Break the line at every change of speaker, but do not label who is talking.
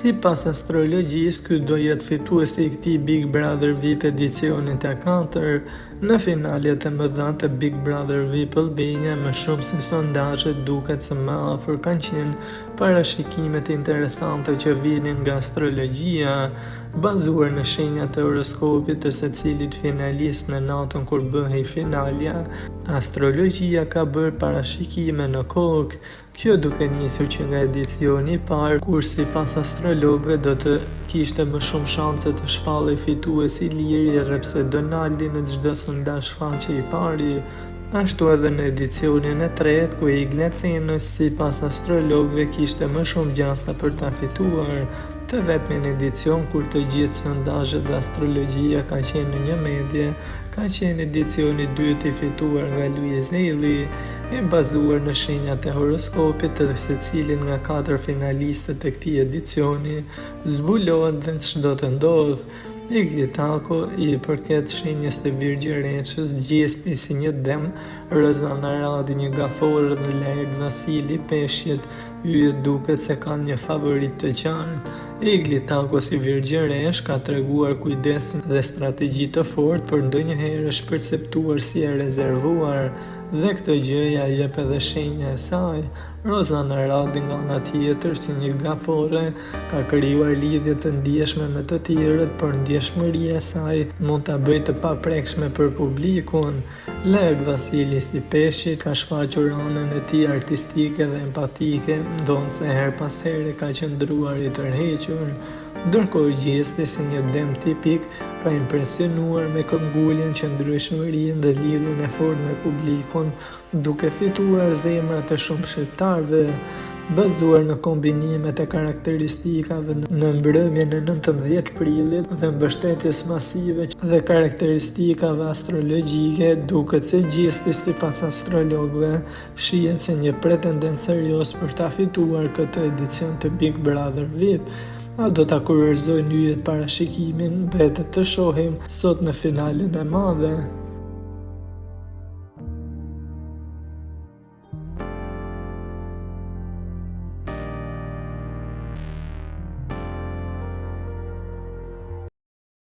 Sipas astrologjisë, ky do jetë fituesi i këtij Big Brother VIP edicionit e 4. Në finalet e mëdha të Big Brother VIP Albania, më shumë se sondazhet duket se më afër kanë qenë parashikimet interesante që vinin nga astrologjia, bazuar në shenjat e horoskopit të secilit finalist në natën kur bëhej finalja. Astrologjia ka bërë parashikime në kokë, kjo duke nisur që nga edicioni i parë, kur sipas astrologëve do të kishte më shumë shanse të shpallej fituesi i liri edhe pse Donaldi në çdo sondazh shfaqej i pari. Ashtu edhe në edicionin e tretë, ku Iglet Senës sipas astrologëve kishte më shumë gjasa për ta fituar. Të vetmin edicion kur të gjithë sondazhet dhe astrologjia ka qenë në një medje, ka qenë edicioni i dytë i fituar nga Luiz Elli, e bazuar në shenjat e horoskopit të secilin nga 4 finalistët e këtij edicioni, zbulohet dhe ç'do të ndodhë. Igli Tako i përket shenjës të Virgjëreçës gjesti si një dem, Rozana Radi një gaforë dhe Lerd Vasili Peshqit yjet duket se kanë një favorit të qartë. Igli Tako si Virgjëresh ka treguar kujdesin dhe strategji të fortë, por ndonjëherë është perceptuar si e rezervuar, dhe këtë gjë ja jep edhe shenja e saj. Rozana Radi nga ana tjetër si një gafore ka krijuar lidhje të ndjeshme me të tjerët, por ndjeshmëria e saj mund ta bëjë të paprekshme për publikun. Lerd Vasili si Peshqit ka shfaqur anën e tij artistike dhe empatike, ndonse her pas here ka qëndruar i tërhequr. Ndërkohë gjesti si një dem tipik ka impresionuar me këmbguljen, qëndrueshmërinë dhe lidhjen e fortë me publikun, duke fituar zemrat e shumë shqiptarëve, bazuar në kombinimet e karakteristikave në mbrëmjen e 19 prillit dhe mbështetjes masive dhe karakteristikave astrologjike, duket se gjesti sipas astrologëve shihet si një pretendent serioz për ta fituar këtë edicion të Big Brother VIP. A do ta kurorëzojnë yjet parashikimin, mbetet të shohim sot në finalen e madhe.